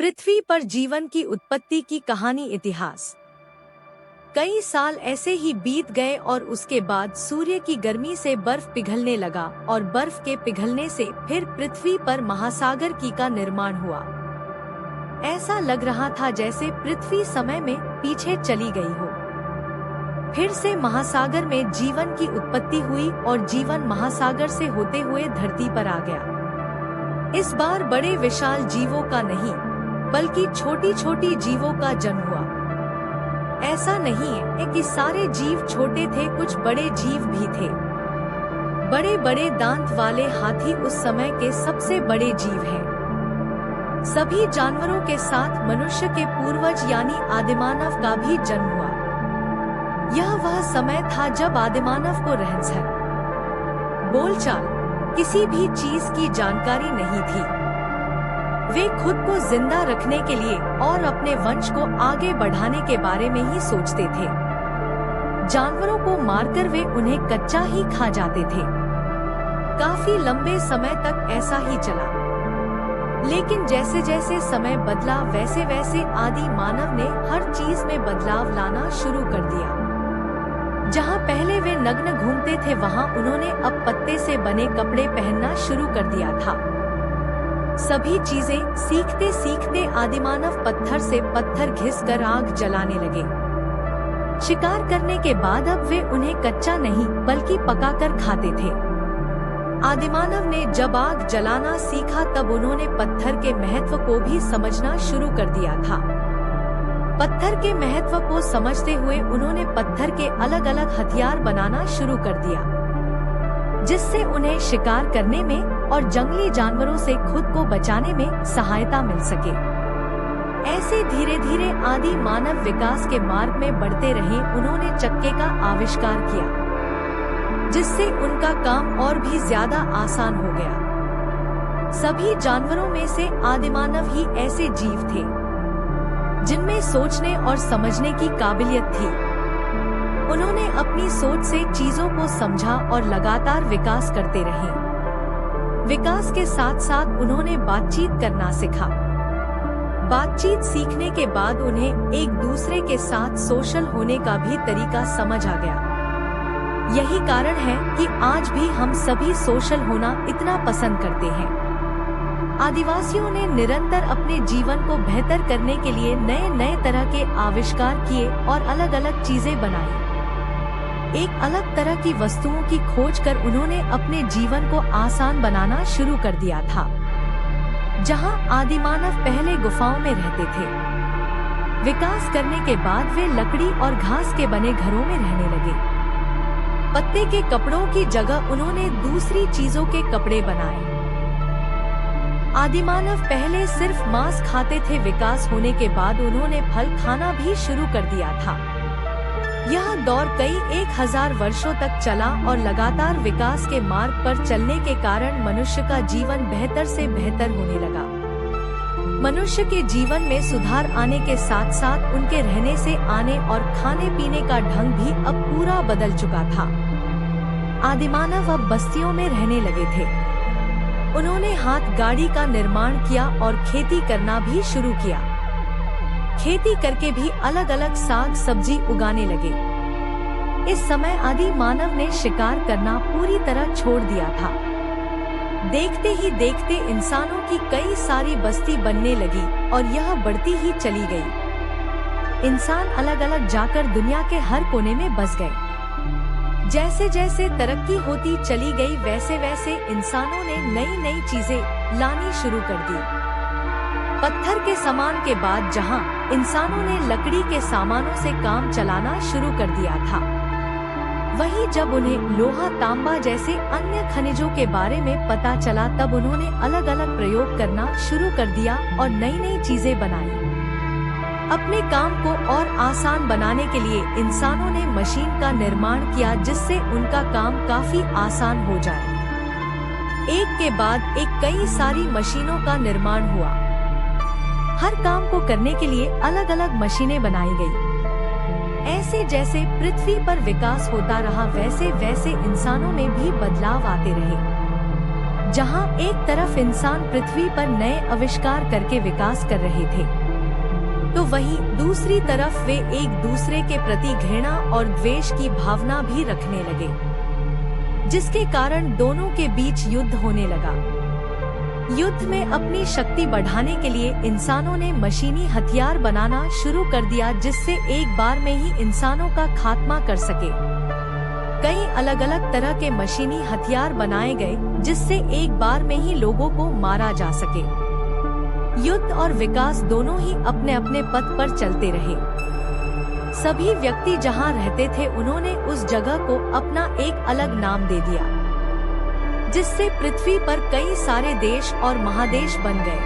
पृथ्वी पर जीवन की उत्पत्ति की कहानी। इतिहास। कई साल ऐसे ही बीत गए और उसके बाद सूर्य की गर्मी से बर्फ पिघलने लगा और बर्फ के पिघलने से फिर पृथ्वी पर महासागर की का निर्माण हुआ। ऐसा लग रहा था जैसे पृथ्वी समय में पीछे चली गई हो। फिर से महासागर में जीवन की उत्पत्ति हुई और जीवन महासागर से होते हुए धरती पर आ गया। इस बार बड़े विशाल जीवों का नहीं बल्कि छोटी छोटी जीवों का जन्म हुआ। ऐसा नहीं है कि सारे जीव छोटे थे, कुछ बड़े जीव भी थे। बड़े बड़े दांत वाले हाथी उस समय के सबसे बड़े जीव हैं। सभी जानवरों के साथ मनुष्य के पूर्वज यानी आदिमानव का भी जन्म हुआ। यह वह समय था जब आदिमानव को रहन-सहन, बोलचाल, किसी भी चीज की जानकारी नहीं थी। वे खुद को जिंदा रखने के लिए और अपने वंश को आगे बढ़ाने के बारे में ही सोचते थे। जानवरों को मारकर वे उन्हें कच्चा ही खा जाते थे। काफी लंबे समय तक ऐसा ही चला। लेकिन जैसे जैसे समय बदला वैसे वैसे आदि मानव ने हर चीज में बदलाव लाना शुरू कर दिया। जहाँ पहले वे नग्न घूमते थे वहाँ उन्होंने अब पत्ते से बने कपड़े पहनना शुरू कर दिया था। सभी चीजें सीखते सीखते आदिमानव पत्थर से पत्थर घिसकर आग जलाने लगे। शिकार करने के बाद अब वे उन्हें कच्चा नहीं बल्कि पकाकर खाते थे। आदिमानव ने जब आग जलाना सीखा तब उन्होंने पत्थर के महत्व को भी समझना शुरू कर दिया था। पत्थर के महत्व को समझते हुए उन्होंने पत्थर के अलग अलग हथियार बनाना शुरू कर दिया, जिससे उन्हें शिकार करने में और जंगली जानवरों से खुद को बचाने में सहायता मिल सके। ऐसे धीरे धीरे आदि मानव विकास के मार्ग में बढ़ते रहे। उन्होंने चक्के का आविष्कार किया, जिससे उनका काम और भी ज्यादा आसान हो गया। सभी जानवरों में से आदिमानव ही ऐसे जीव थे जिनमें सोचने और समझने की काबिलियत थी। उन्होंने अपनी सोच से चीजों को समझा और लगातार विकास करते रहे। विकास के साथ साथ उन्होंने बातचीत करना सीखा। बातचीत सीखने के बाद उन्हें एक दूसरे के साथ सोशल होने का भी तरीका समझ आ गया। यही कारण है कि आज भी हम सभी सोशल होना इतना पसंद करते हैं। आदिवासियों ने निरंतर अपने जीवन को बेहतर करने के लिए नए नए तरह के आविष्कार किए और अलग अलग चीजें बनाई। एक अलग तरह की वस्तुओं की खोज कर उन्होंने अपने जीवन को आसान बनाना शुरू कर दिया था। जहां आदिमानव पहले गुफाओं में रहते थे, विकास करने के बाद वे लकड़ी और घास के बने घरों में रहने लगे। पत्ते के कपड़ों की जगह उन्होंने दूसरी चीजों के कपड़े बनाए। आदिमानव पहले सिर्फ मांस खाते थे। विकास होने के बाद उन्होंने फल खाना भी शुरू कर दिया था। यह दौर कई 1000 वर्षों तक चला और लगातार विकास के मार्ग पर चलने के कारण मनुष्य का जीवन बेहतर से बेहतर होने लगा। मनुष्य के जीवन में सुधार आने के साथ साथ उनके रहने से आने और खाने पीने का ढंग भी अब पूरा बदल चुका था। आदिमानव अब बस्तियों में रहने लगे थे। उन्होंने हाथ गाड़ी का निर्माण किया और खेती करना भी शुरू किया। खेती करके भी अलग अलग साग सब्जी उगाने लगे। इस समय आदि मानव ने शिकार करना पूरी तरह छोड़ दिया था। देखते ही देखते इंसानों की कई सारी बस्ती बनने लगी और यह बढ़ती ही चली गई। इंसान अलग अलग जाकर दुनिया के हर कोने में बस गए। जैसे जैसे तरक्की होती चली गई वैसे वैसे इंसानों ने नई नई चीजें लानी शुरू कर दी। पत्थर के सामान के बाद जहां इंसानों ने लकड़ी के सामानों से काम चलाना शुरू कर दिया था, वहीं जब उन्हें लोहा, तांबा जैसे अन्य खनिजों के बारे में पता चला तब उन्होंने अलग अलग प्रयोग करना शुरू कर दिया और नई नई चीजें बनाई। अपने काम को और आसान बनाने के लिए इंसानों ने मशीन का निर्माण किया, जिससे उनका काम काफी आसान हो जाए। एक के बाद एक कई सारी मशीनों का निर्माण हुआ। हर काम को करने के लिए अलग अलग मशीनें बनाई गई। ऐसे जैसे पृथ्वी पर विकास होता रहा वैसे वैसे इंसानों में भी बदलाव आते रहे। जहां एक तरफ इंसान पृथ्वी पर नए आविष्कार करके विकास कर रहे थे, तो वहीं दूसरी तरफ वे एक दूसरे के प्रति घृणा और द्वेष की भावना भी रखने लगे, जिसके कारण दोनों के बीच युद्ध होने लगा। युद्ध में अपनी शक्ति बढ़ाने के लिए इंसानों ने मशीनी हथियार बनाना शुरू कर दिया, जिससे एक बार में ही इंसानों का खात्मा कर सके। कई अलग अलग तरह के मशीनी हथियार बनाए गए, जिससे एक बार में ही लोगों को मारा जा सके। युद्ध और विकास दोनों ही अपने अपने पथ पर चलते रहे। सभी व्यक्ति जहां रहते थे, उन्होंने उस जगह को अपना एक अलग नाम दे दिया, जिससे पृथ्वी पर कई सारे देश और महादेश बन गए।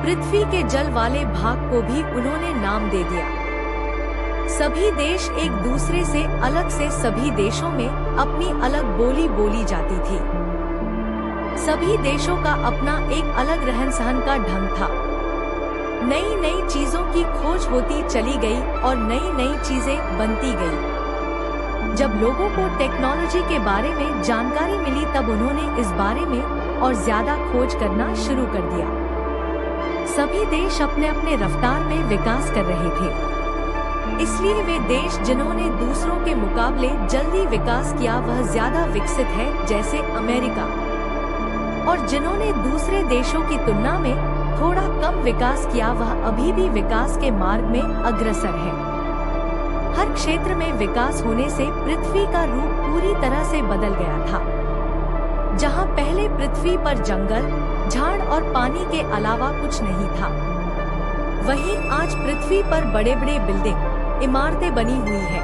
पृथ्वी के जल वाले भाग को भी उन्होंने नाम दे दिया। सभी देश एक दूसरे से अलग से सभी देशों में अपनी अलग बोली बोली जाती थी। सभी देशों का अपना एक अलग रहन सहन का ढंग था। नई नई चीजों की खोज होती चली गई और नई नई चीजें बनती गई। जब लोगों को टेक्नोलॉजी के बारे में जानकारी मिली, तब उन्होंने इस बारे में और ज्यादा खोज करना शुरू कर दिया। सभी देश अपने अपने रफ्तार में विकास कर रहे थे। इसलिए वे देश जिन्होंने दूसरों के मुकाबले जल्दी विकास किया, वह ज्यादा विकसित है, जैसे अमेरिका, और जिन्होंने दूसरे देशों की तुलना में थोड़ा कम विकास किया, वह अभी भी विकास के मार्ग में अग्रसर है। हर क्षेत्र में विकास होने से पृथ्वी का रूप पूरी तरह से बदल गया था। जहां पहले पृथ्वी पर जंगल, झाड़ और पानी के अलावा कुछ नहीं था, वहीं आज पृथ्वी पर बड़े बड़े बिल्डिंग, इमारतें बनी हुई है।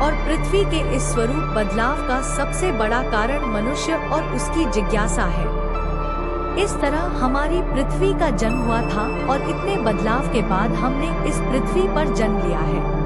और पृथ्वी के इस स्वरूप बदलाव का सबसे बड़ा कारण मनुष्य और उसकी जिज्ञासा है। इस तरह हमारी पृथ्वी का जन्म हुआ था और इतने बदलाव के बाद हमने इस पृथ्वी पर जन्म लिया है।